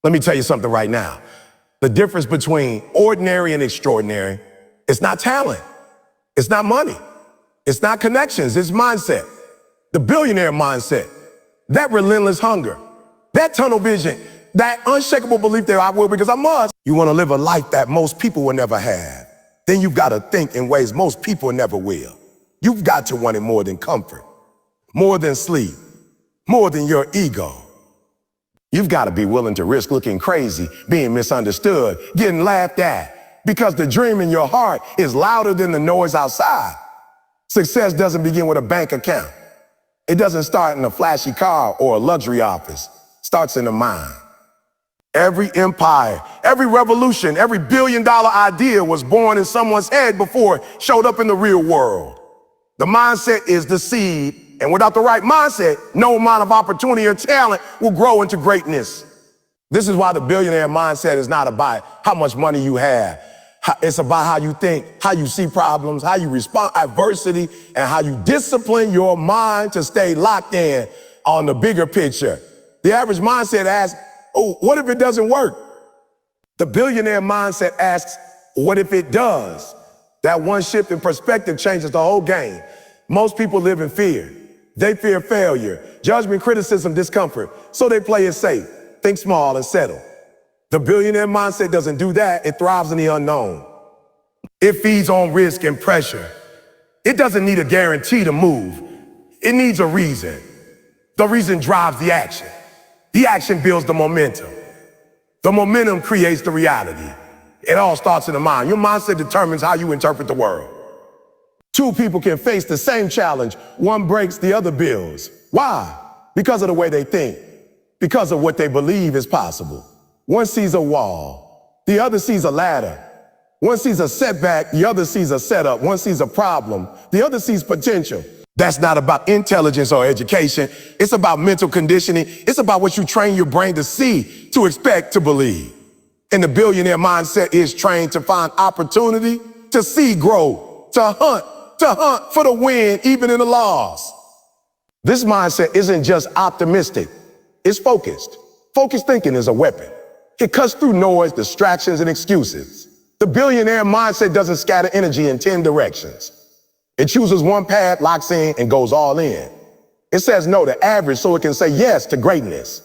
Let me tell you something right now. The difference between ordinary and extraordinary, it's not talent. It's not money. It's not connections. It's mindset. The billionaire mindset, that relentless hunger, that tunnel vision, that unshakable belief that I will because I must. You want to live a life that most people will never have. Then you've got to think in ways most people never will. You've got to want it more than comfort, more than sleep, more than your ego. You've got to be willing to risk looking crazy, being misunderstood, getting laughed at, because the dream in your heart is louder than the noise outside. Success doesn't begin with a bank account. It doesn't start in a flashy car or a luxury office. It starts in the mind. Every empire, every revolution, every billion-dollar idea was born in someone's head before it showed up in the real world. The mindset is the seed, and without the right mindset, no amount of opportunity or talent will grow into greatness. This is why the billionaire mindset is not about how much money you have. It's about how you think, how you see problems, how you respond to adversity, and how you discipline your mind to stay locked in on the bigger picture. The average mindset asks, oh, what if it doesn't work? The billionaire mindset asks, what if it does? That one shift in perspective changes the whole game. Most people live in fear. They fear failure, judgment, criticism, discomfort. So they play it safe, think small and settle. The billionaire mindset doesn't do that. It thrives in the unknown. It feeds on risk and pressure. It doesn't need a guarantee to move. It needs a reason. The reason drives the action. The action builds the momentum. The momentum creates the reality. It all starts in the mind. Your mindset determines how you interpret the world. Two people can face the same challenge. One breaks, the other builds. Why? Because of the way they think. Because of what they believe is possible. One sees a wall. The other sees a ladder. One sees a setback. The other sees a setup. One sees a problem. The other sees potential. That's not about intelligence or education. It's about mental conditioning. It's about what you train your brain to see, to expect, to believe. And the billionaire mindset is trained to find opportunity, to see growth, to hunt for the win, even in the loss. This mindset isn't just optimistic. It's focused. Focused thinking is a weapon. It cuts through noise, distractions, and excuses. The billionaire mindset doesn't scatter energy in 10 directions. It chooses one path, locks in, and goes all in. It says no to average so it can say yes to greatness.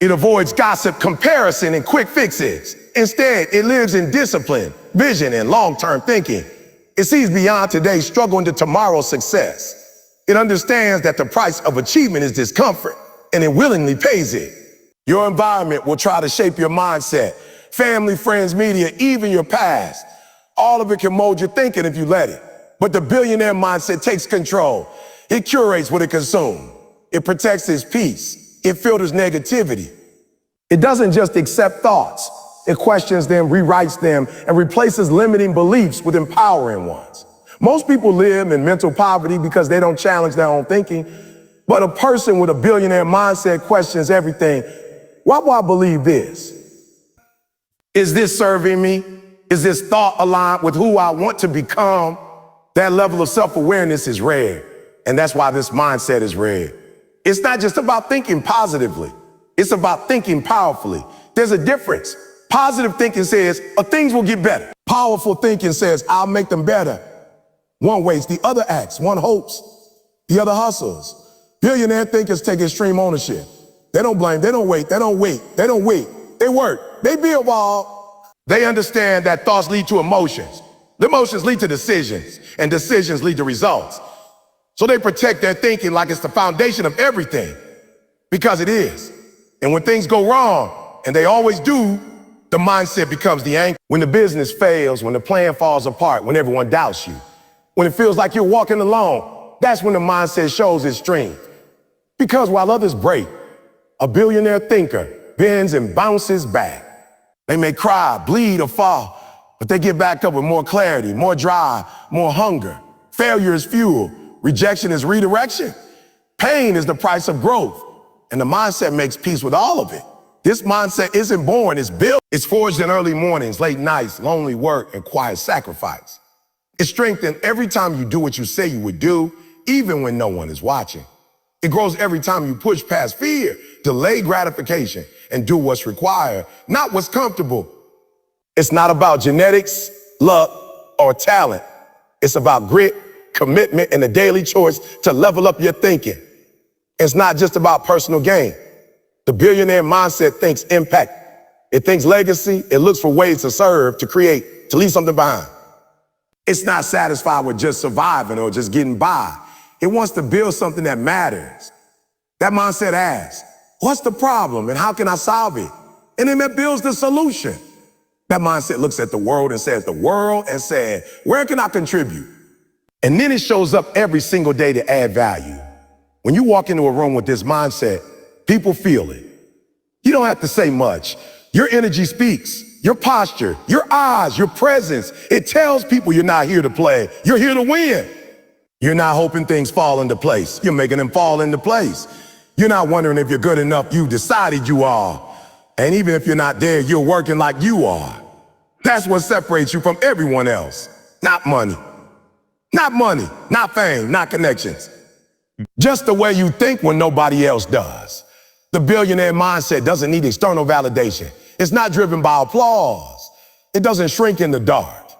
It avoids gossip, comparison, and quick fixes. Instead, it lives in discipline, vision, and long-term thinking. It sees beyond today's struggle into tomorrow's success. It understands that the price of achievement is discomfort, and it willingly pays it. Your environment will try to shape your mindset. Family, friends, media, even your past. All of it can mold your thinking if you let it. But the billionaire mindset takes control. It curates what it consumes. It protects its peace. It filters negativity. It doesn't just accept thoughts. It questions them, rewrites them, and replaces limiting beliefs with empowering ones. Most people live in mental poverty because they don't challenge their own thinking. But a person with a billionaire mindset questions everything. Why do I believe this? Is this serving me? Is this thought aligned with who I want to become? That level of self-awareness is rare. And that's why this mindset is rare. It's not just about thinking positively. It's about thinking powerfully. There's a difference. Positive thinking says, things will get better. Powerful thinking says, I'll make them better. One waits, the other acts. One hopes, the other hustles. Billionaire thinkers take extreme ownership. They don't blame, they don't wait, they don't wait, they don't wait. They work, they build wall. They understand that thoughts lead to emotions. The emotions lead to decisions, and decisions lead to results. So they protect their thinking like it's the foundation of everything, because it is. And when things go wrong, and they always do, the mindset becomes the anchor. When the business fails, when the plan falls apart, when everyone doubts you, when it feels like you're walking alone, that's when the mindset shows its strength. Because while others break, a billionaire thinker bends and bounces back. They may cry, bleed, or fall, but they get back up with more clarity, more drive, more hunger. Failure is fuel. Rejection is redirection. Pain is the price of growth. And the mindset makes peace with all of it. This mindset isn't born, it's built. It's forged in early mornings, late nights, lonely work, and quiet sacrifice. It's strengthened every time you do what you say you would do, even when no one is watching. It grows every time you push past fear, delay gratification, and do what's required, not what's comfortable. It's not about genetics, luck, or talent. It's about grit, commitment, and a daily choice to level up your thinking. It's not just about personal gain. The billionaire mindset thinks impact. It thinks legacy. It looks for ways to serve, to create, to leave something behind. It's not satisfied with just surviving or just getting by. It wants to build something that matters. That mindset asks, what's the problem and how can I solve it? And then it builds the solution. That mindset looks at the world and says, where can I contribute? And then it shows up every single day to add value. When you walk into a room with this mindset, people feel it. You don't have to say much. Your energy speaks. Your posture, your eyes, your presence, it tells people you're not here to play. You're here to win. You're not hoping things fall into place. You're making them fall into place. You're not wondering if you're good enough. You decided you are. And even if you're not there, you're working like you are. That's what separates you from everyone else. Not money. Not money, not fame, not connections. Just the way you think when nobody else does. The billionaire mindset doesn't need external validation. It's not driven by applause. It doesn't shrink in the dark.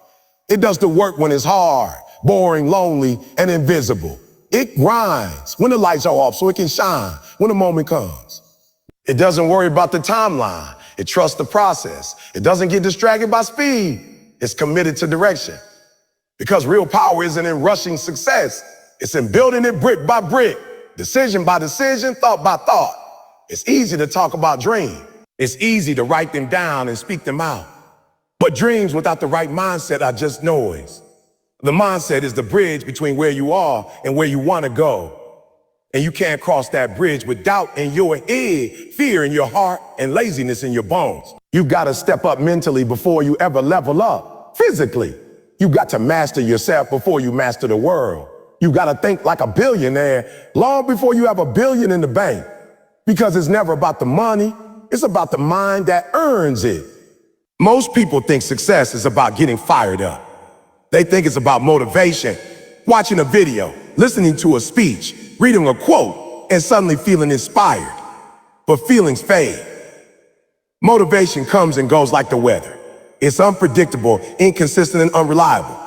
It does the work when it's hard, boring, lonely, and invisible. It grinds when the lights are off so it can shine when the moment comes. It doesn't worry about the timeline. It trusts the process. It doesn't get distracted by speed. It's committed to direction. Because real power isn't in rushing success. It's in building it brick by brick, decision by decision, thought by thought. It's easy to talk about dreams. It's easy to write them down and speak them out. But dreams without the right mindset are just noise. The mindset is the bridge between where you are and where you want to go. And you can't cross that bridge with doubt in your head, fear in your heart, and laziness in your bones. You've got to step up mentally before you ever level up physically. You've got to master yourself before you master the world. You've got to think like a billionaire long before you have $1 billion in the bank. Because it's never about the money. It's about the mind that earns it. Most people think success is about getting fired up. They think it's about motivation, watching a video, listening to a speech, reading a quote, and suddenly feeling inspired. But feelings fade. Motivation comes and goes like the weather. It's unpredictable, inconsistent, and unreliable.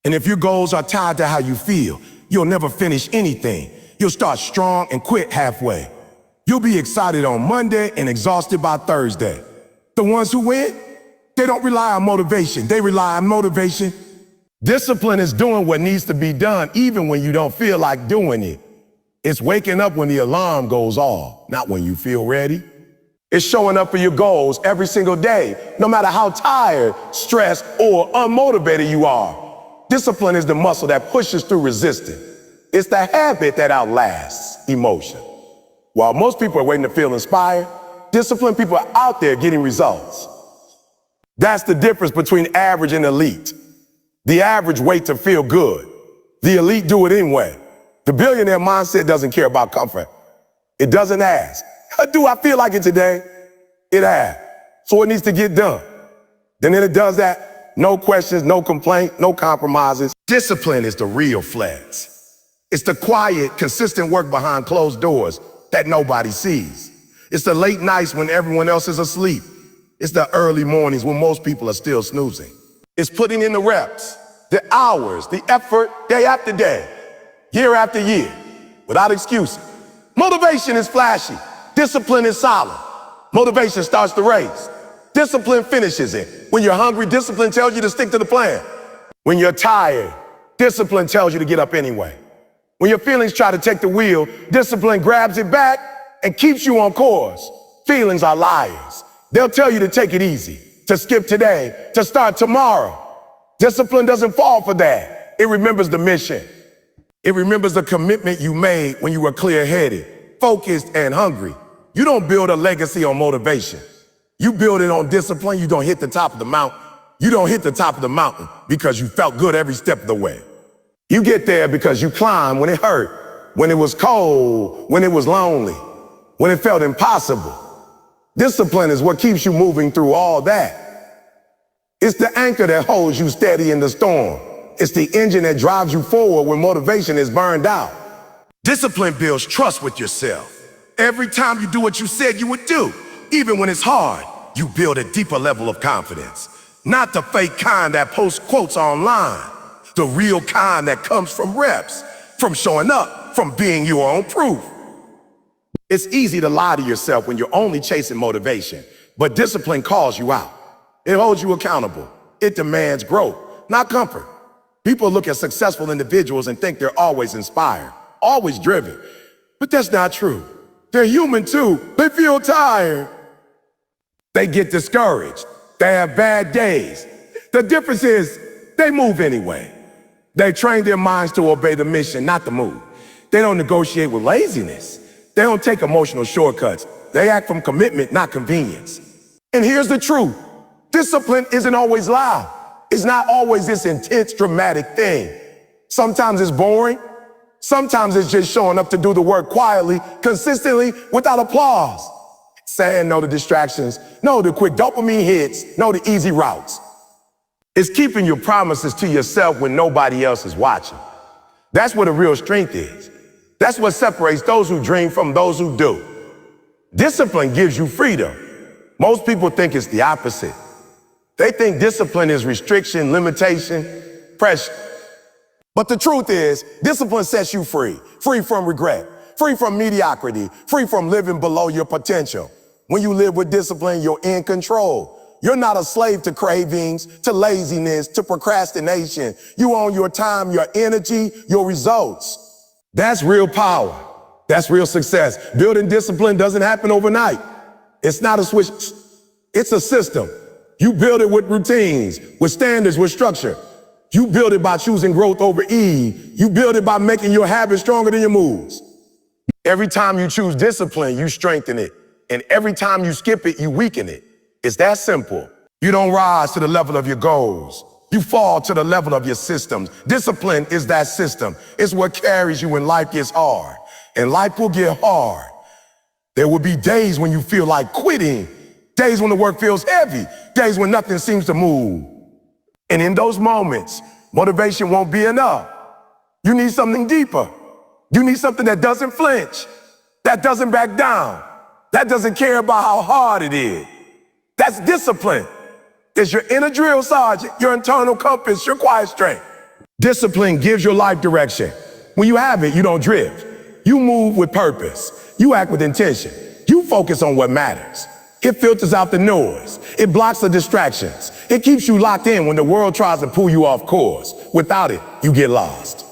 And if your goals are tied to how you feel, you'll never finish anything. You'll start strong and quit halfway. You'll be excited on Monday and exhausted by Thursday. The ones who win, they don't rely on motivation. They rely on motivation. Discipline is doing what needs to be done even when you don't feel like doing it. It's waking up when the alarm goes off, not when you feel ready. It's showing up for your goals every single day, no matter how tired, stressed, or unmotivated you are. Discipline is the muscle that pushes through resistance. It's the habit that outlasts emotion. While most people are waiting to feel inspired, disciplined people are out there getting results. That's the difference between average and elite. The average wait to feel good. The elite do it anyway. The billionaire mindset doesn't care about comfort. It doesn't ask, do I feel like it today? It asks. So it needs to get done. Then it does that. No questions, no complaint, no compromises. Discipline is the real flex. It's the quiet, consistent work behind closed doors that nobody sees. It's the late nights when everyone else is asleep. It's the early mornings when most people are still snoozing. It's putting in the reps, the hours, the effort, day after day, year after year, without excuses. Motivation is flashy. Discipline is solid. Motivation starts the race. Discipline finishes it. When you're hungry, discipline tells you to stick to the plan. When you're tired, discipline tells you to get up anyway. When your feelings try to take the wheel, discipline grabs it back and keeps you on course. Feelings are liars. They'll tell you to take it easy, to skip today, to start tomorrow. Discipline doesn't fall for that. It remembers the mission. It remembers the commitment you made when you were clear-headed, focused, and hungry. You don't build a legacy on motivation. You build it on discipline. You don't hit the top of the mountain. You don't hit the top of the mountain because you felt good every step of the way. You get there because you climbed when it hurt, when it was cold, when it was lonely, when it felt impossible. Discipline is what keeps you moving through all that. It's the anchor that holds you steady in the storm. It's the engine that drives you forward when motivation is burned out. Discipline builds trust with yourself. Every time you do what you said you would do, even when it's hard, you build a deeper level of confidence. Not the fake kind that posts quotes online, the real kind that comes from reps, from showing up, from being your own proof. It's easy to lie to yourself when you're only chasing motivation, but discipline calls you out. It holds you accountable. It demands growth, not comfort. People look at successful individuals and think they're always inspired, always driven. But that's not true. They're human too. They feel tired. They get discouraged. They have bad days. The difference is they move anyway. They train their minds to obey the mission, not the move. They don't negotiate with laziness. They don't take emotional shortcuts. They act from commitment, not convenience. And here's the truth. Discipline isn't always loud. It's not always this intense, dramatic thing. Sometimes it's boring. Sometimes it's just showing up to do the work quietly, consistently, without applause. Saying no to distractions, no to quick dopamine hits, no to easy routes. It's keeping your promises to yourself when nobody else is watching. That's where the real strength is. That's what separates those who dream from those who do. Discipline gives you freedom. Most people think it's the opposite. They think discipline is restriction, limitation, pressure. But the truth is, discipline sets you free. Free from regret, free from mediocrity, free from living below your potential. When you live with discipline, you're in control. You're not a slave to cravings, to laziness, to procrastination. You own your time, your energy, your results. That's real power. That's real success. Building discipline doesn't happen overnight. It's not a switch. It's a system. You build it with routines, with standards, with structure. You build it by choosing growth over ease. You build it by making your habits stronger than your moves. Every time you choose discipline, you strengthen it. And every time you skip it, you weaken it. It's that simple. You don't rise to the level of your goals. You fall to the level of your systems. Discipline is that system. It's what carries you when life gets hard. And life will get hard. There will be days when you feel like quitting, days when the work feels heavy, days when nothing seems to move. And in those moments, motivation won't be enough. You need something deeper. You need something that doesn't flinch, that doesn't back down, that doesn't care about how hard it is. That's discipline. It's your inner drill sergeant, your internal compass, your quiet strength. Discipline gives your life direction. When you have it, you don't drift. You move with purpose. You act with intention. You focus on what matters. It filters out the noise. It blocks the distractions. It keeps you locked in when the world tries to pull you off course. Without it, you get lost.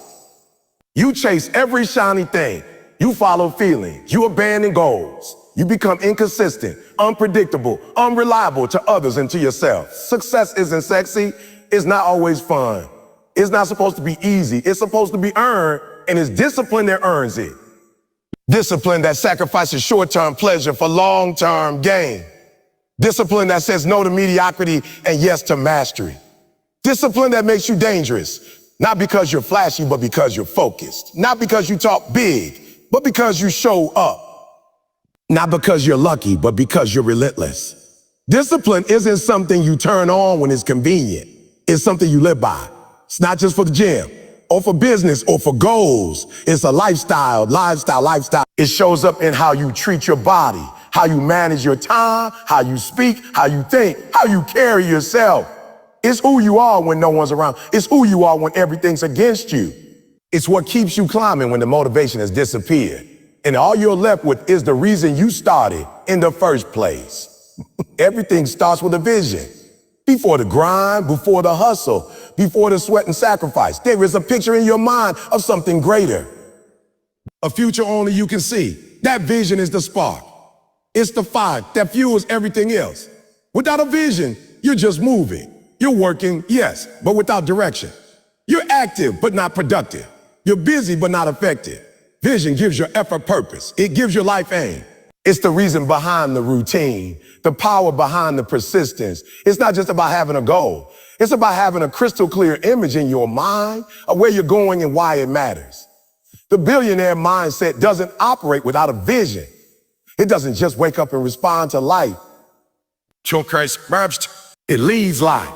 You chase every shiny thing. You follow feelings. You abandon goals. You become inconsistent, unpredictable, unreliable to others and to yourself. Success isn't sexy. It's not always fun. It's not supposed to be easy. It's supposed to be earned, and it's discipline that earns it. Discipline that sacrifices short-term pleasure for long-term gain. Discipline that says no to mediocrity and yes to mastery. Discipline that makes you dangerous, not because you're flashy, but because you're focused. Not because you talk big, but because you show up. Not because you're lucky, but because you're relentless. Discipline isn't something you turn on when it's convenient. It's something you live by. It's not just for the gym, or for business, or for goals. It's a lifestyle. It shows up in how you treat your body, how you manage your time, how you speak, how you think, how you carry yourself. It's who you are when no one's around. It's who you are when everything's against you. It's what keeps you climbing when the motivation has disappeared. And all you're left with is the reason you started in the first place. Everything starts with a vision. Before the grind, before the hustle, before the sweat and sacrifice, there is a picture in your mind of something greater. A future only you can see. That vision is the spark. It's the fire that fuels everything else. Without a vision, you're just moving. You're working, yes, but without direction. You're active, but not productive. You're busy, but not effective. Vision gives your effort purpose. It gives your life aim. It's the reason behind the routine, the power behind the persistence. It's not just about having a goal. It's about having a crystal clear image in your mind of where you're going and why it matters. The billionaire mindset doesn't operate without a vision. It doesn't just wake up and respond to life. It leads life.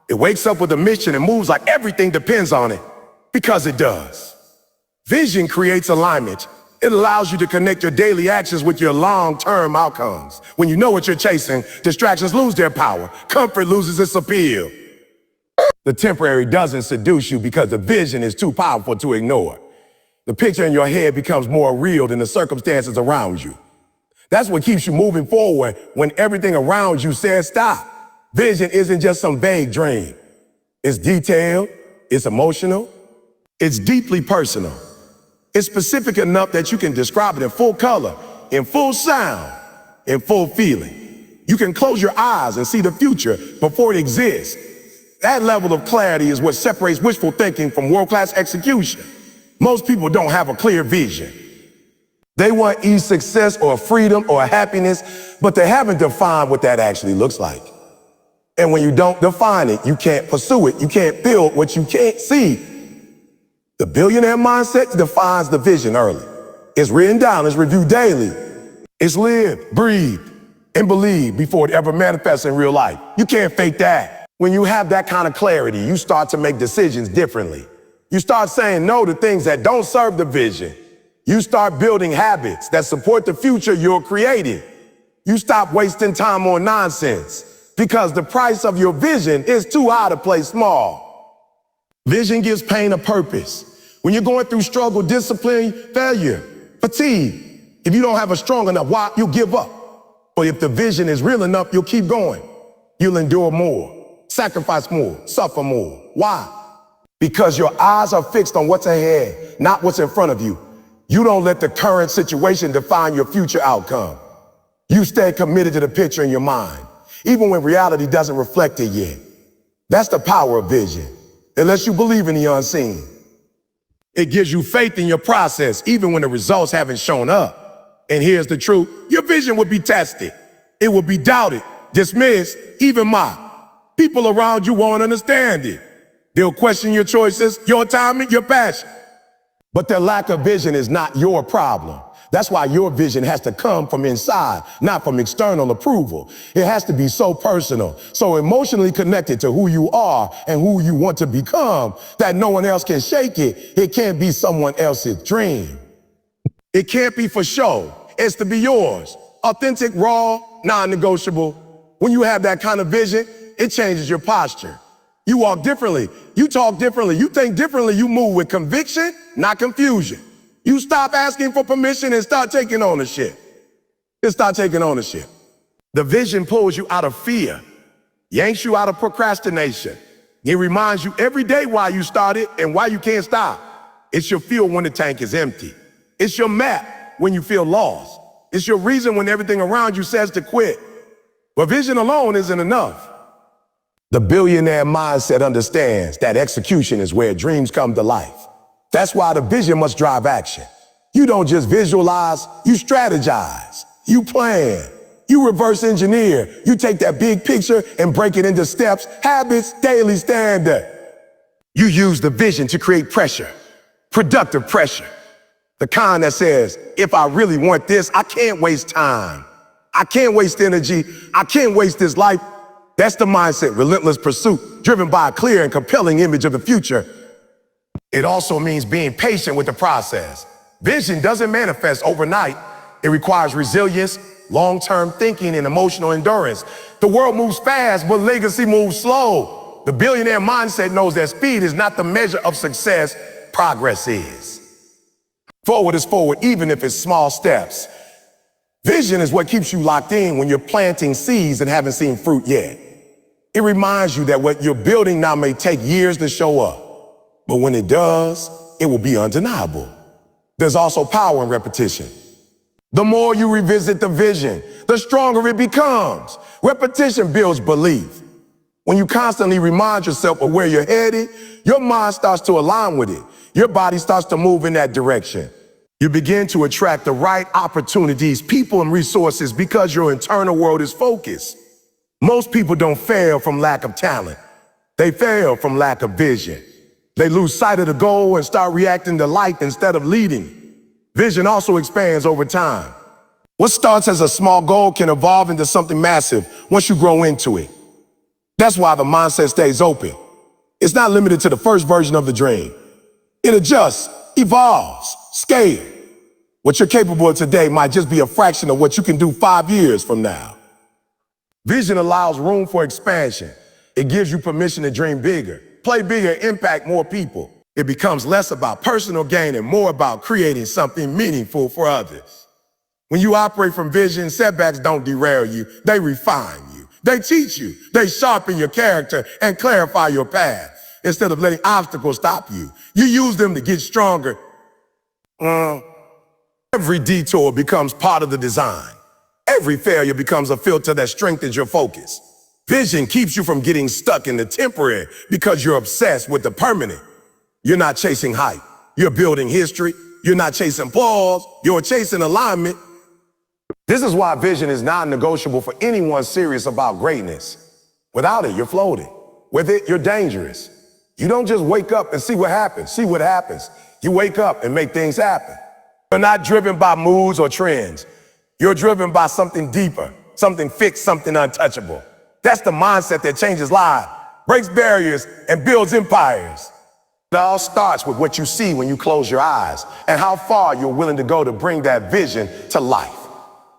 It wakes up with a mission and moves like everything depends on it, because it does. Vision creates alignment, It allows you to connect your daily actions with your long-term outcomes. When you know what you're chasing, distractions lose their power. Comfort loses its appeal. The temporary doesn't seduce you because the vision is too powerful to ignore. The picture in your head becomes more real than the circumstances around you. That's what keeps you moving forward when everything around you says stop. Vision isn't just some vague dream. It's detailed, it's emotional, it's deeply personal. It's specific enough that you can describe it in full color, in full sound, in full feeling. You can close your eyes and see the future before it exists. That level of clarity is what separates wishful thinking from world-class execution. Most people don't have a clear vision. They want ease, success, or freedom, or happiness, but they haven't defined what that actually looks like. And when you don't define it, you can't pursue it. You can't build what you can't see. The billionaire mindset defines the vision early. It's written down, it's reviewed daily. It's lived, breathed, and believed before it ever manifests in real life. You can't fake that. When you have that kind of clarity, you start to make decisions differently. You start saying no to things that don't serve the vision. You start building habits that support the future you're creating. You stop wasting time on nonsense because the price of your vision is too high to play small. Vision gives pain a purpose. When you're going through struggle, discipline, failure, fatigue, if you don't have a strong enough why, you'll give up. But if the vision is real enough, you'll keep going. You'll endure more, sacrifice more, suffer more. Why? Because your eyes are fixed on what's ahead, not what's in front of you. You don't let the current situation define your future outcome. You stay committed to the picture in your mind, even when reality doesn't reflect it yet. That's the power of vision. It lets you believe in the unseen. It gives you faith in your process, even when the results haven't shown up. And here's the truth. Your vision will be tested. It will be doubted, dismissed, even mocked. People around you won't understand it. They'll question your choices, your timing, your passion. But their lack of vision is not your problem. That's why your vision has to come from inside, not from external approval. It has to be so personal, so emotionally connected to who you are and who you want to become that no one else can shake it. It can't be someone else's dream. It can't be for show. It's to be yours. Authentic, raw, non-negotiable. When you have that kind of vision, it changes your posture. You walk differently. You talk differently. You think differently. You move with conviction, not confusion. You stop asking for permission and start taking ownership. Just start taking ownership. The vision pulls you out of fear, yanks you out of procrastination. It reminds you every day why you started and why you can't stop. It's your fuel when the tank is empty. It's your map when you feel lost. It's your reason when everything around you says to quit. But vision alone isn't enough. The billionaire mindset understands that execution is where dreams come to life. That's why the vision must drive action. You don't just visualize, you strategize, you plan, you reverse engineer. You take that big picture and break it into steps, habits, daily standard. You use the vision to create pressure, productive pressure. The kind that says, if I really want this, I can't waste time. I can't waste energy. I can't waste this life. That's the mindset, relentless pursuit, driven by a clear and compelling image of the future. It also means being patient with the process. Vision doesn't manifest overnight. It requires resilience, long-term thinking, and emotional endurance. The world moves fast, but legacy moves slow. The billionaire mindset knows that speed is not the measure of success, progress is. Forward is forward, even if it's small steps. Vision is what keeps you locked in when you're planting seeds and haven't seen fruit yet. It reminds you that what you're building now may take years to show up. But when it does, it will be undeniable. There's also power in repetition. The more you revisit the vision, the stronger it becomes. Repetition builds belief. When you constantly remind yourself of where you're headed, your mind starts to align with it. Your body starts to move in that direction. You begin to attract the right opportunities, people, and resources because your internal world is focused. Most people don't fail from lack of talent. They fail from lack of vision. They lose sight of the goal and start reacting to life instead of leading. Vision also expands over time. What starts as a small goal can evolve into something massive once you grow into it. That's why the mindset stays open. It's not limited to the first version of the dream. It adjusts, evolves, scales. What you're capable of today might just be a fraction of what you can do 5 years from now. Vision allows room for expansion. It gives you permission to dream bigger, play bigger, impact more people. It becomes less about personal gain and more about creating something meaningful for others. When you operate from vision, setbacks don't derail you, they refine you. They teach you, they sharpen your character and clarify your path. Instead of letting obstacles stop you, you use them to get stronger. Every detour becomes part of the design. Every failure becomes a filter that strengthens your focus. Vision keeps you from getting stuck in the temporary because you're obsessed with the permanent. You're not chasing hype. You're building history. You're not chasing applause. You're chasing alignment. This is why vision is non-negotiable for anyone serious about greatness. Without it, you're floating. With it, you're dangerous. You don't just wake up and see what happens. See what happens. You wake up and make things happen. You're not driven by moods or trends. You're driven by something deeper, something fixed, something untouchable. That's the mindset that changes lives, breaks barriers, and builds empires. It all starts with what you see when you close your eyes and how far you're willing to go to bring that vision to life.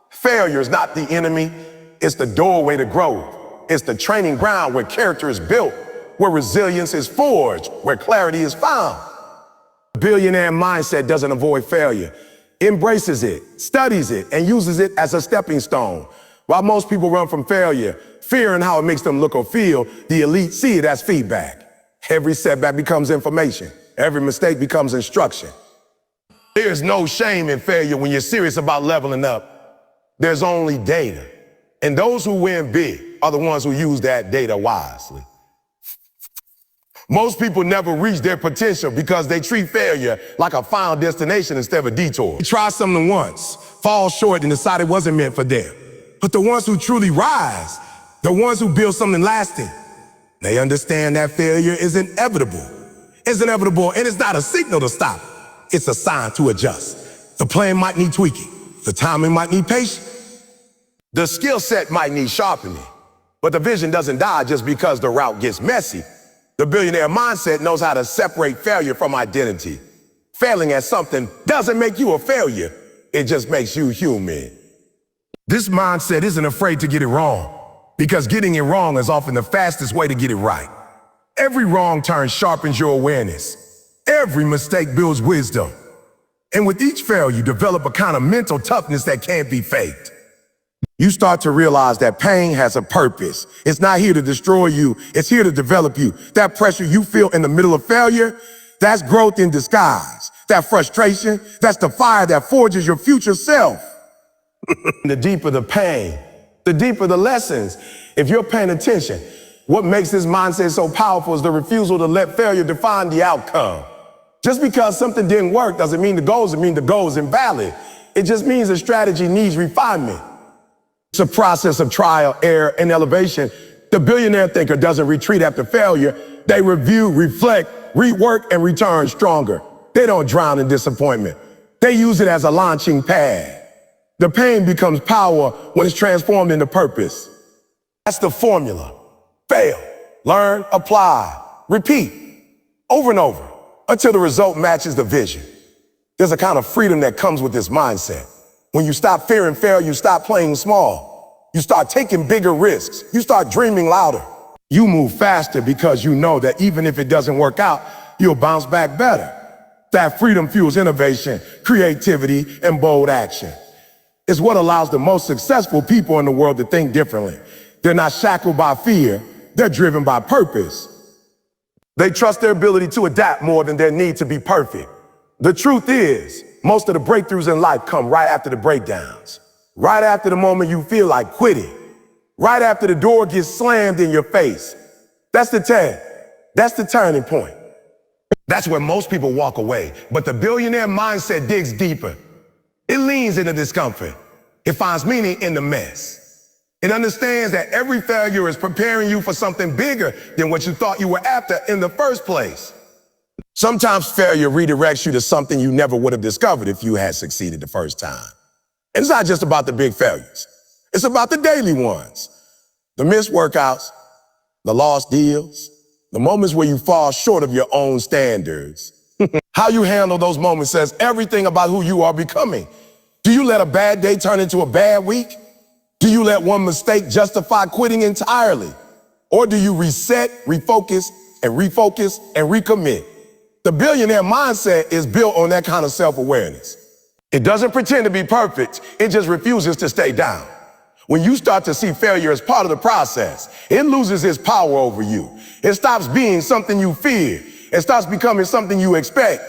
Failure is not the enemy. It's the doorway to growth. It's the training ground where character is built, where resilience is forged, where clarity is found. The billionaire mindset doesn't avoid failure. It embraces it, studies it, and uses it as a stepping stone. While most people run from failure, fearing how it makes them look or feel, the elite see it as feedback. Every setback becomes information. Every mistake becomes instruction. There's no shame in failure when you're serious about leveling up. There's only data. And those who win big are the ones who use that data wisely. Most people never reach their potential because they treat failure like a final destination instead of a detour. They try something once, fall short, and decide it wasn't meant for them. But the ones who truly rise, the ones who build something lasting, they understand that failure is inevitable. It's inevitable, and it's not a signal to stop. It's a sign to adjust. The plan might need tweaking. The timing might need patience. The skill set might need sharpening. But the vision doesn't die just because the route gets messy. The billionaire mindset knows how to separate failure from identity. Failing at something doesn't make you a failure. It just makes you human. This mindset isn't afraid to get it wrong, because getting it wrong is often the fastest way to get it right. Every wrong turn sharpens your awareness. Every mistake builds wisdom. And with each failure, you develop a kind of mental toughness that can't be faked. You start to realize that pain has a purpose. It's not here to destroy you. It's here to develop you. That pressure you feel in the middle of failure, that's growth in disguise. That frustration, that's the fire that forges your future self. The deeper the pain, the deeper the lessons. If you're paying attention, what makes this mindset so powerful is the refusal to let failure define the outcome. Just because something didn't work doesn't mean the goal is invalid. It just means the strategy needs refinement. It's a process of trial, error, and elevation. The billionaire thinker doesn't retreat after failure. They review, reflect, rework, and return stronger. They don't drown in disappointment. They use it as a launching pad. The pain becomes power when it's transformed into purpose. That's the formula. Fail, learn, apply, repeat, over and over, until the result matches the vision. There's a kind of freedom that comes with this mindset. When you stop fearing failure, you stop playing small. You start taking bigger risks. You start dreaming louder. You move faster because you know that even if it doesn't work out, you'll bounce back better. That freedom fuels innovation, creativity, and bold action. It's what allows the most successful people in the world to think differently. They're not shackled by fear. They're driven by purpose. They trust their ability to adapt more than their need to be perfect. The truth is, most of the breakthroughs in life come right after the breakdowns, right after the moment you feel like quitting, right after the door gets slammed in your face. That's the test. That's the turning point. That's where most people walk away. But the billionaire mindset digs deeper. It leans into discomfort. It finds meaning in the mess. It understands that every failure is preparing you for something bigger than what you thought you were after in the first place. Sometimes failure redirects you to something you never would have discovered if you had succeeded the first time. And it's not just about the big failures. It's about the daily ones. The missed workouts, the lost deals, the moments where you fall short of your own standards. How you handle those moments says everything about who you are becoming. Do you let a bad day turn into a bad week? Do you let one mistake justify quitting entirely? Or do you reset, refocus, and recommit? The billionaire mindset is built on that kind of self-awareness. It doesn't pretend to be perfect, it just refuses to stay down. When you start to see failure as part of the process, it loses its power over you. It stops being something you fear. It starts becoming something you expect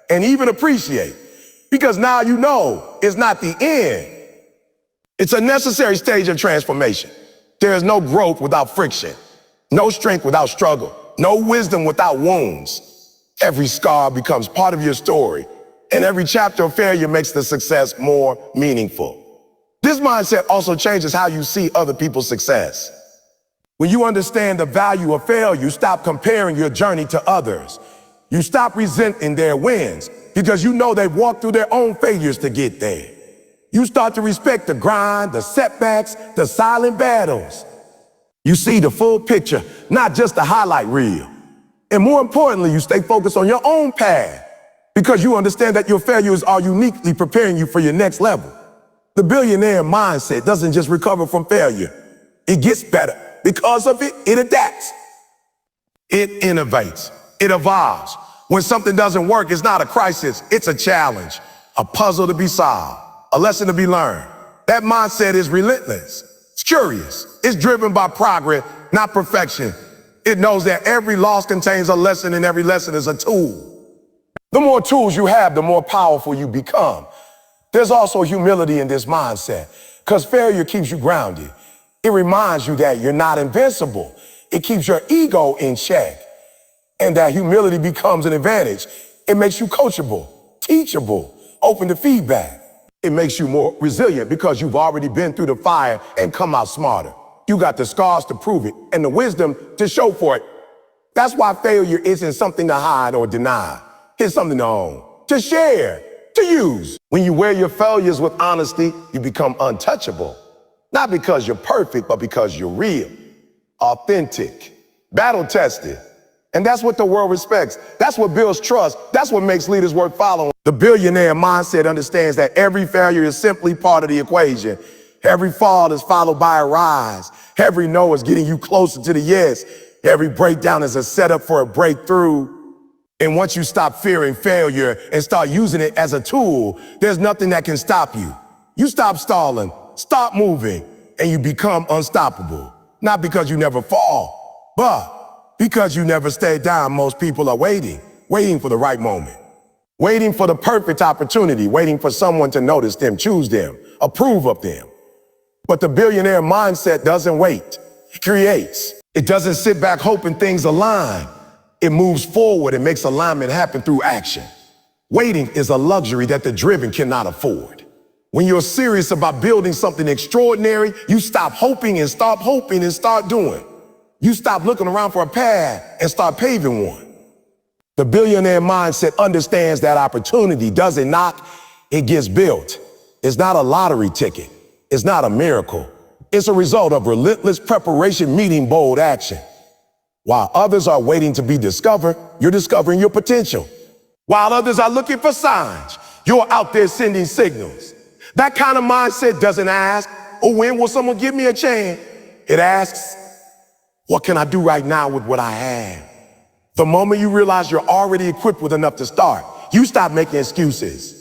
and even appreciate. Because now you know it's not the end. It's a necessary stage of transformation. There is no growth without friction, no strength without struggle, no wisdom without wounds. Every scar becomes part of your story, and every chapter of failure makes the success more meaningful. This mindset also changes how you see other people's success. When you understand the value of failure, you stop comparing your journey to others. You stop resenting their wins because you know they've walked through their own failures to get there. You start to respect the grind, the setbacks, the silent battles. You see the full picture, not just the highlight reel. And more importantly, you stay focused on your own path because you understand that your failures are uniquely preparing you for your next level. The billionaire mindset doesn't just recover from failure. It gets better. Because of it, it adapts. It innovates. It evolves. When something doesn't work, it's not a crisis. It's a challenge, a puzzle to be solved, a lesson to be learned. That mindset is relentless. It's curious. It's driven by progress, not perfection. It knows that every loss contains a lesson and every lesson is a tool. The more tools you have, the more powerful you become. There's also humility in this mindset because failure keeps you grounded. It reminds you that you're not invincible. It keeps your ego in check. And that humility becomes an advantage. It makes you coachable, teachable, open to feedback. It makes you more resilient because you've already been through the fire and come out smarter. You got the scars to prove it and the wisdom to show for it. That's why failure isn't something to hide or deny. It's something to own, to share, to use. When you wear your failures with honesty, you become untouchable. Not because you're perfect, but because you're real, authentic, battle-tested. And that's what the world respects. That's what builds trust. That's what makes leaders worth following. The billionaire mindset understands that every failure is simply part of the equation. Every fall is followed by a rise. Every no is getting you closer to the yes. Every breakdown is a setup for a breakthrough. And once you stop fearing failure and start using it as a tool, there's nothing that can stop you. You stop stalling, stop moving, and you become unstoppable. Not because you never fall, but because you never stay down. Most people are waiting for the right moment, waiting for the perfect opportunity, waiting for someone to notice them, choose them, approve of them. But the billionaire mindset doesn't wait. It creates. It doesn't sit back hoping things align. It moves forward and makes alignment happen through action. Waiting is a luxury that the driven cannot afford. When you're serious about building something extraordinary, you stop hoping and start doing. You stop looking around for a path and start paving one. The billionaire mindset understands that opportunity doesn't knock, it gets built. It's not a lottery ticket. It's not a miracle. It's a result of relentless preparation meeting bold action. While others are waiting to be discovered, you're discovering your potential. While others are looking for signs, you're out there sending signals. That kind of mindset doesn't ask, oh, when will someone give me a chance? It asks, what can I do right now with what I have? The moment you realize you're already equipped with enough to start, you stop making excuses.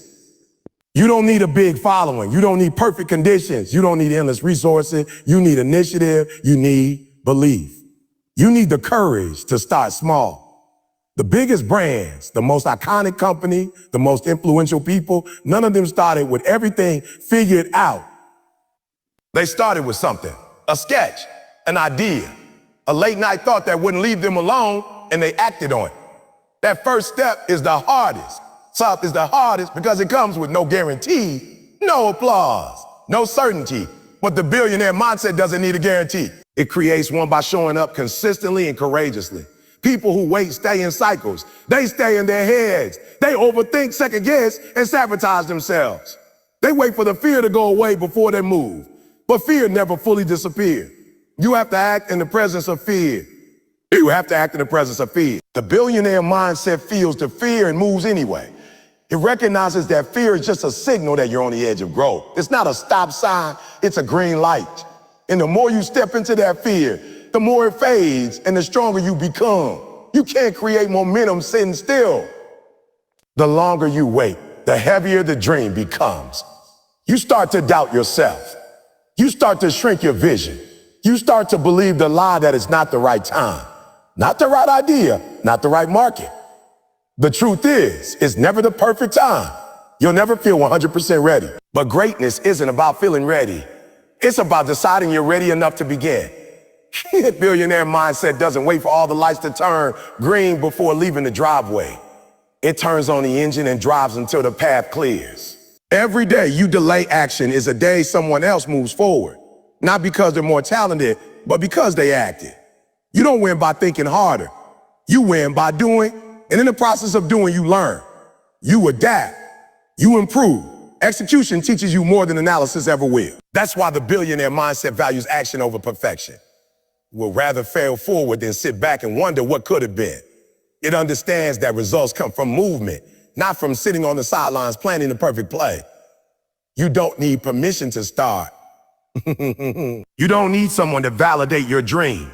You don't need a big following. You don't need perfect conditions. You don't need endless resources. You need initiative. You need belief. You need the courage to start small. The biggest brands, the most iconic company, the most influential people, none of them started with everything figured out. They started with something, a sketch, an idea, a late night thought that wouldn't leave them alone, and they acted on it. That first step is the hardest. Soft is the hardest because it comes with no guarantee, no applause, no certainty. But the billionaire mindset doesn't need a guarantee. It creates one by showing up consistently and courageously. People who wait stay in cycles. They stay in their heads. They overthink, second guess, and sabotage themselves. They wait for the fear to go away before they move. But fear never fully disappears. You have to act in the presence of fear. You have to act in the presence of fear. The billionaire mindset feels the fear and moves anyway. It recognizes that fear is just a signal that you're on the edge of growth. It's not a stop sign, it's a green light. And the more you step into that fear, the more it fades and the stronger you become. You can't create momentum sitting still. The longer you wait, the heavier the dream becomes. You start to doubt yourself. You start to shrink your vision. You start to believe the lie that it's not the right time, not the right idea, not the right market. The truth is, it's never the perfect time. You'll never feel 100% ready. But greatness isn't about feeling ready. It's about deciding you're ready enough to begin. Billionaire mindset doesn't wait for all the lights to turn green before leaving the driveway. It turns on the engine and drives until the path clears. Every day you delay action is a day someone else moves forward. Not because they're more talented, but because they acted. You don't win by thinking harder. You win by doing, and in the process of doing, you learn. You adapt. You improve. Execution teaches you more than analysis ever will. That's why the billionaire mindset values action over perfection. Will rather fail forward than sit back and wonder what could have been. It understands that results come from movement, not from sitting on the sidelines planning the perfect play. You don't need permission to start. You don't need someone to validate your dream.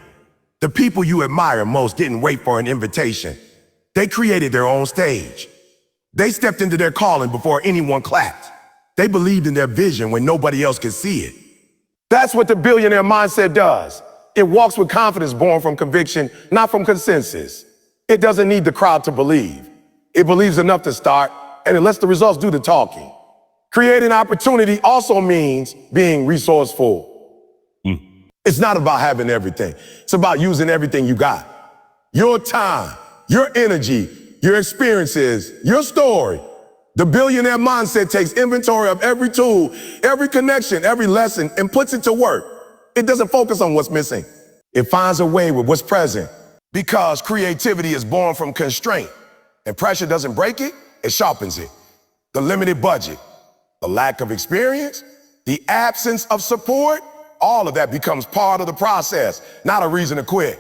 The people you admire most didn't wait for an invitation. They created their own stage. They stepped into their calling before anyone clapped. They believed in their vision when nobody else could see it. That's what the billionaire mindset does. It walks with confidence born from conviction, not from consensus. It doesn't need the crowd to believe. It believes enough to start, and it lets the results do the talking. Creating opportunity also means being resourceful. It's not about having everything. It's about using everything you got. Your time, your energy, your experiences, your story. The billionaire mindset takes inventory of every tool, every connection, every lesson, and puts it to work. It doesn't focus on what's missing. It finds a way with what's present. Because creativity is born from constraint, and pressure doesn't break it, it sharpens it. The limited budget, the lack of experience, the absence of support, all of that becomes part of the process, not a reason to quit.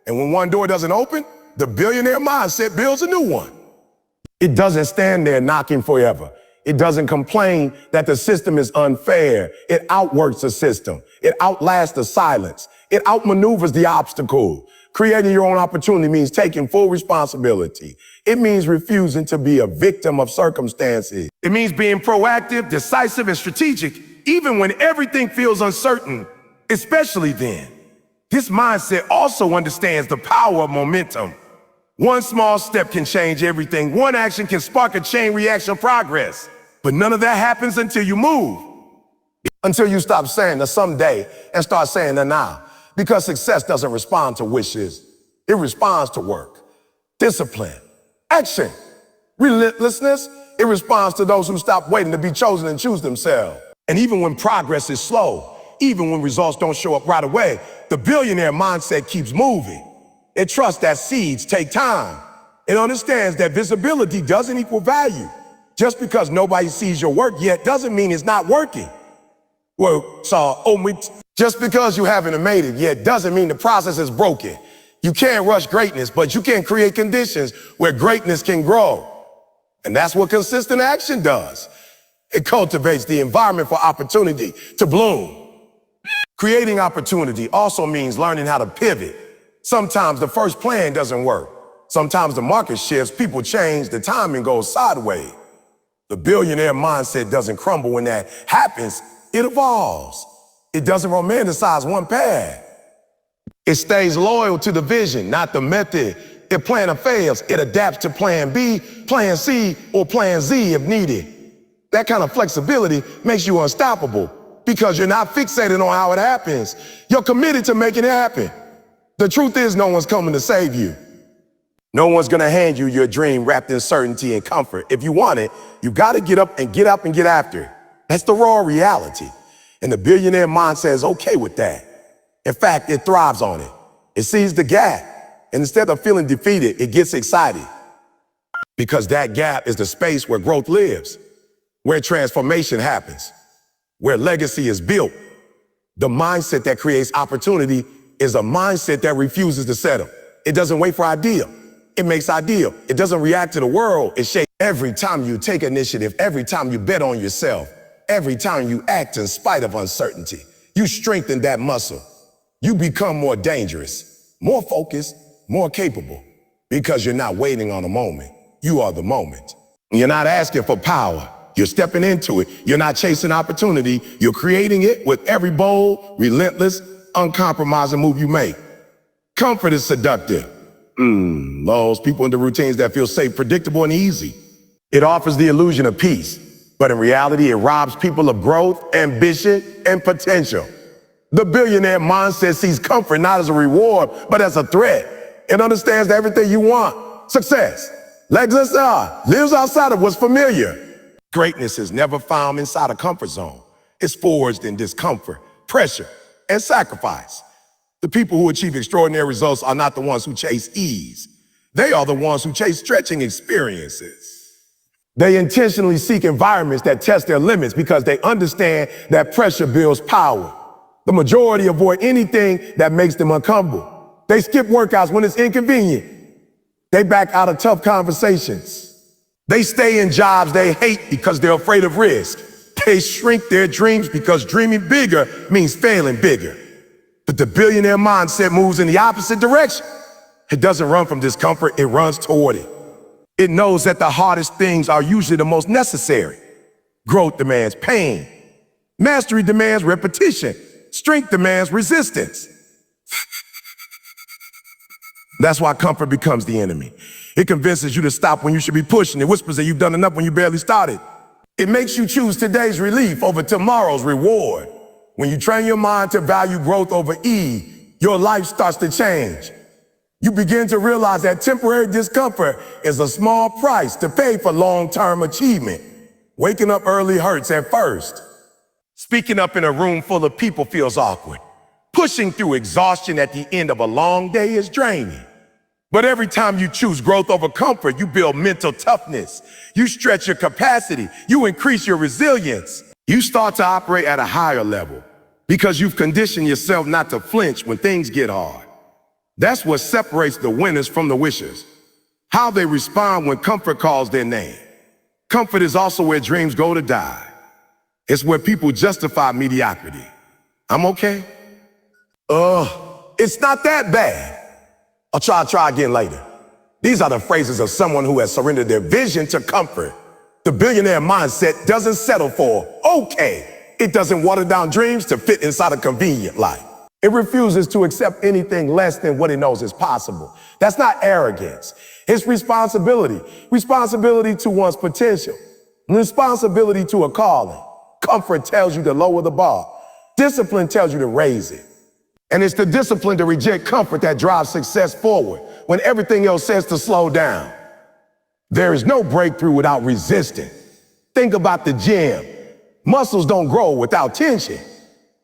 And when one door doesn't open, the billionaire mindset builds a new one. It doesn't stand there knocking forever. It doesn't complain that the system is unfair. It outworks the system. It outlasts the silence. It outmaneuvers the obstacle. Creating your own opportunity means taking full responsibility. It means refusing to be a victim of circumstances. It means being proactive, decisive, and strategic, even when everything feels uncertain, especially then. This mindset also understands the power of momentum. One small step can change everything. One action can spark a chain reaction progress. But none of that happens until you move. Until you stop saying the someday and start saying the now. Because success doesn't respond to wishes. It responds to work, discipline, action, relentlessness. It responds to those who stop waiting to be chosen and choose themselves. And even when progress is slow, even when results don't show up right away, the billionaire mindset keeps moving. It trusts that seeds take time. It understands that visibility doesn't equal value. Just because nobody sees your work yet doesn't mean it's not working. Just because you haven't made it yet doesn't mean the process is broken. You can't rush greatness, but you can create conditions where greatness can grow. And that's what consistent action does. It cultivates the environment for opportunity to bloom. Creating opportunity also means learning how to pivot. Sometimes the first plan doesn't work. Sometimes the market shifts, people change, the timing goes sideways. The billionaire mindset doesn't crumble when that happens, it evolves. It doesn't romanticize one path. It stays loyal to the vision, not the method. If plan A fails, it adapts to plan B, plan C, or plan Z if needed. That kind of flexibility makes you unstoppable because you're not fixated on how it happens. You're committed to making it happen. The truth is no one's coming to save you. No one's gonna hand you your dream wrapped in certainty and comfort. If you want it, you gotta get up and get after it. That's the raw reality. And the billionaire mindset is okay with that. In fact, it thrives on it. It sees the gap. And instead of feeling defeated, it gets excited. Because that gap is the space where growth lives, where transformation happens, where legacy is built. The mindset that creates opportunity is a mindset that refuses to settle. It doesn't wait for ideal. It makes ideal. It doesn't react to the world. It shapes. Every time you take initiative, every time you bet on yourself, every time you act in spite of uncertainty, you strengthen that muscle. You become more dangerous, more focused, more capable, because you're not waiting on a moment. You are the moment. You're not asking for power. You're stepping into it. You're not chasing opportunity. You're creating it with every bold, relentless, uncompromising move you make. Comfort is seductive. Those people in the routines that feel safe, predictable, and easy. It offers the illusion of peace, but in reality, it robs people of growth, ambition, and potential. The billionaire mindset sees comfort not as a reward, but as a threat. It understands that everything you want, success, lives outside of what's familiar. Greatness is never found inside a comfort zone. It's forged in discomfort, pressure, and sacrifice. The people who achieve extraordinary results are not the ones who chase ease. They are the ones who chase stretching experiences. They intentionally seek environments that test their limits because they understand that pressure builds power. The majority avoid anything that makes them uncomfortable. They skip workouts when it's inconvenient. They back out of tough conversations. They stay in jobs they hate because they're afraid of risk. They shrink their dreams because dreaming bigger means failing bigger. But the billionaire mindset moves in the opposite direction. It doesn't run from discomfort, it runs toward it. It knows that the hardest things are usually the most necessary. Growth demands pain. Mastery demands repetition. Strength demands resistance. That's why comfort becomes the enemy. It convinces you to stop when you should be pushing. It whispers that you've done enough when you barely started. It makes you choose today's relief over tomorrow's reward. When you train your mind to value growth over ease, your life starts to change. You begin to realize that temporary discomfort is a small price to pay for long-term achievement. Waking up early hurts at first. Speaking up in a room full of people feels awkward. Pushing through exhaustion at the end of a long day is draining. But every time you choose growth over comfort, you build mental toughness. You stretch your capacity. You increase your resilience. You start to operate at a higher level because you've conditioned yourself not to flinch when things get hard. That's what separates the winners from the wishers. How they respond when comfort calls their name. Comfort is also where dreams go to die. It's where people justify mediocrity. I'm okay. It's not that bad. I'll try again later. These are the phrases of someone who has surrendered their vision to comfort. The billionaire mindset doesn't settle for okay. It doesn't water down dreams to fit inside a convenient life. It refuses to accept anything less than what it knows is possible. That's not arrogance. It's responsibility. Responsibility to one's potential. Responsibility to a calling. Comfort tells you to lower the bar. Discipline tells you to raise it. And it's the discipline to reject comfort that drives success forward when everything else says to slow down. There is no breakthrough without resistance. Think about the gym. Muscles don't grow without tension.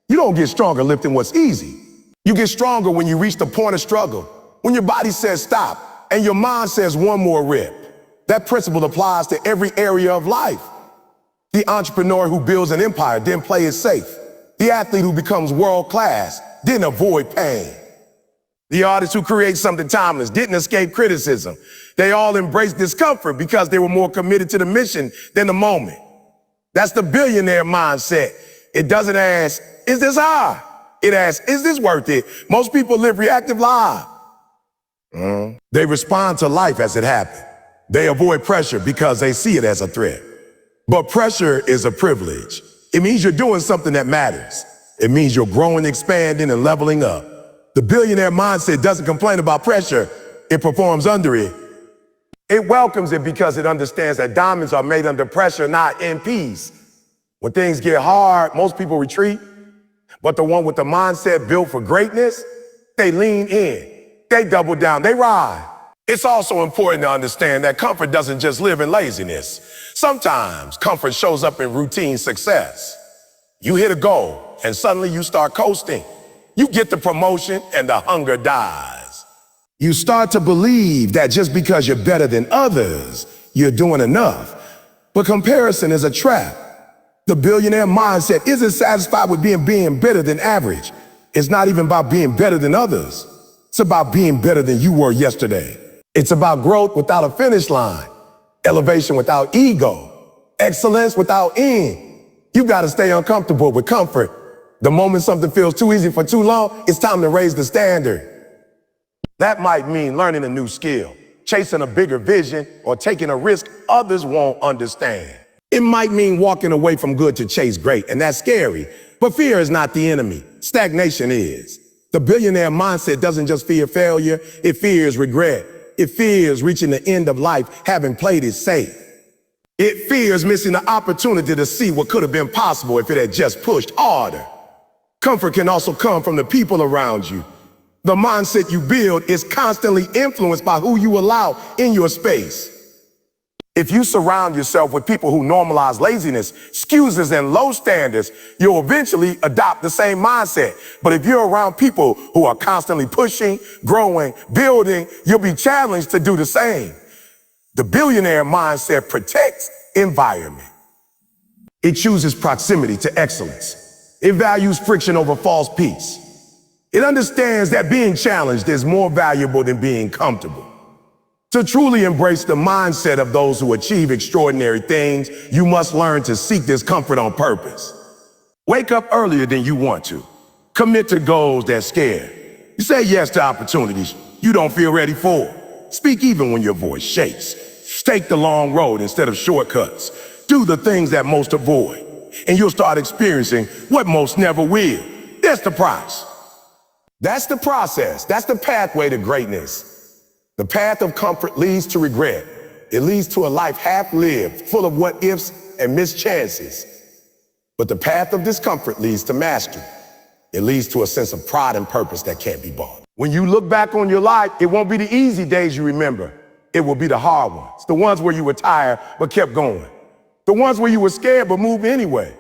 You don't get stronger lifting what's easy. You get stronger when you reach the point of struggle, when your body says stop and your mind says one more rip. That principle applies to every area of life. The entrepreneur who builds an empire didn't play it safe. The athlete who becomes world-class didn't avoid pain. The artist who creates something timeless didn't escape criticism. They all embraced discomfort because they were more committed to the mission than the moment. That's the billionaire mindset. It doesn't ask, is this hard? It asks, is this worth it? Most people live reactive lives. They respond to life as it happens. They avoid pressure because they see it as a threat. But pressure is a privilege. It means you're doing something that matters. It means you're growing, expanding, and leveling up. The billionaire mindset doesn't complain about pressure. It performs under it. It welcomes it because it understands that diamonds are made under pressure, not in peace. When things get hard, most people retreat. But the one with the mindset built for greatness, they lean in. They double down. They ride. It's also important to understand that comfort doesn't just live in laziness. Sometimes comfort shows up in routine success. You hit a goal and suddenly you start coasting. You get the promotion and the hunger dies. You start to believe that just because you're better than others, you're doing enough. But comparison is a trap. The billionaire mindset isn't satisfied with being better than average. It's not even about being better than others. It's about being better than you were yesterday. It's about growth without a finish line, elevation without ego, excellence without end. You got to stay uncomfortable with comfort. The moment something feels too easy for too long, it's time to raise the standard. That might mean learning a new skill, chasing a bigger vision, or taking a risk others won't understand. It might mean walking away from good to chase great, and that's scary. But fear is not the enemy. Stagnation is. The billionaire mindset doesn't just fear failure, it fears regret. It fears reaching the end of life, having played it safe. It fears missing the opportunity to see what could have been possible if it had just pushed harder. Comfort can also come from the people around you. The mindset you build is constantly influenced by who you allow in your space. If you surround yourself with people who normalize laziness, excuses, and low standards, you'll eventually adopt the same mindset. But if you're around people who are constantly pushing, growing, building, you'll be challenged to do the same. The billionaire mindset protects environment. It chooses proximity to excellence. It values friction over false peace. It understands that being challenged is more valuable than being comfortable. To truly embrace the mindset of those who achieve extraordinary things, you must learn to seek discomfort on purpose. Wake up earlier than you want to. Commit to goals that scare. You say yes to opportunities you don't feel ready for. Speak even when your voice shakes. Take the long road instead of shortcuts. Do the things that most avoid, and you'll start experiencing what most never will. That's the price. That's the process. That's the pathway to greatness. The path of comfort leads to regret. It leads to a life half-lived, full of what-ifs and missed chances. But the path of discomfort leads to mastery. It leads to a sense of pride and purpose that can't be bought. When you look back on your life, it won't be the easy days you remember. It will be the hard ones, the ones where you were tired but kept going. The ones where you were scared but moved anyway.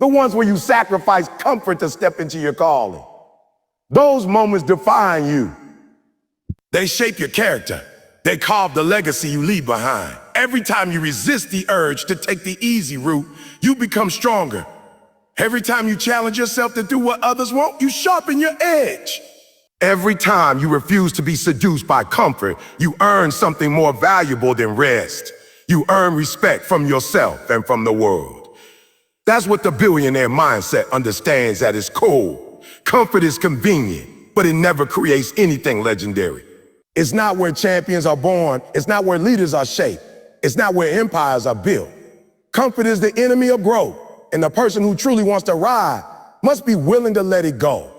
The ones where you sacrificed comfort to step into your calling. Those moments define you. They shape your character. They carve the legacy you leave behind. Every time you resist the urge to take the easy route, you become stronger. Every time you challenge yourself to do what others won't, you sharpen your edge. Every time you refuse to be seduced by comfort, you earn something more valuable than rest. You earn respect from yourself and from the world. That's what the billionaire mindset understands at its core. Comfort is convenient, but it never creates anything legendary. It's not where champions are born. It's not where leaders are shaped. It's not where empires are built. Comfort is the enemy of growth, and the person who truly wants to ride must be willing to let it go,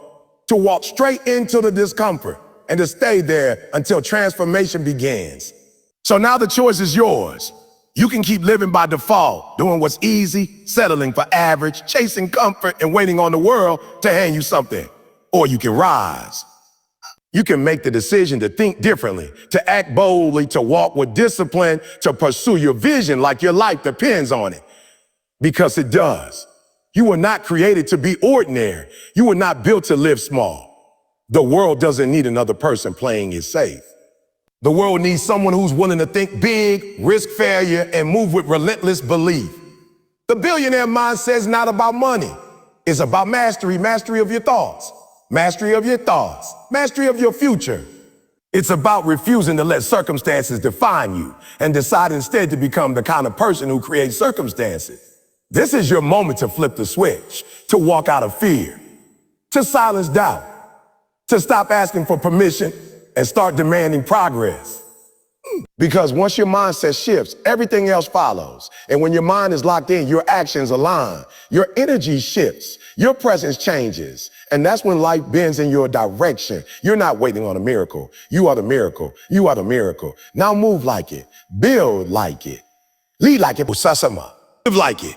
to walk straight into the discomfort, and to stay there until transformation begins. So now the choice is yours. You can keep living by default, doing what's easy, settling for average, chasing comfort, and waiting on the world to hand you something. Or you can rise. You can make the decision to think differently, to act boldly, to walk with discipline, to pursue your vision like your life depends on it. Because it does. You were not created to be ordinary. You were not built to live small. The world doesn't need another person playing it safe. The world needs someone who's willing to think big, risk failure, and move with relentless belief. The billionaire mindset is not about money. It's about mastery, mastery of your thoughts. Mastery of your thoughts, mastery of your future. It's about refusing to let circumstances define you and decide instead to become the kind of person who creates circumstances. This is your moment to flip the switch, to walk out of fear, to silence doubt, to stop asking for permission and start demanding progress. Because once your mindset shifts, everything else follows. And when your mind is locked in, your actions align. Your energy shifts. Your presence changes. And that's when life bends in your direction. You're not waiting on a miracle. You are the miracle. You are the miracle. Now move like it. Build like it. Lead like it. Live like it.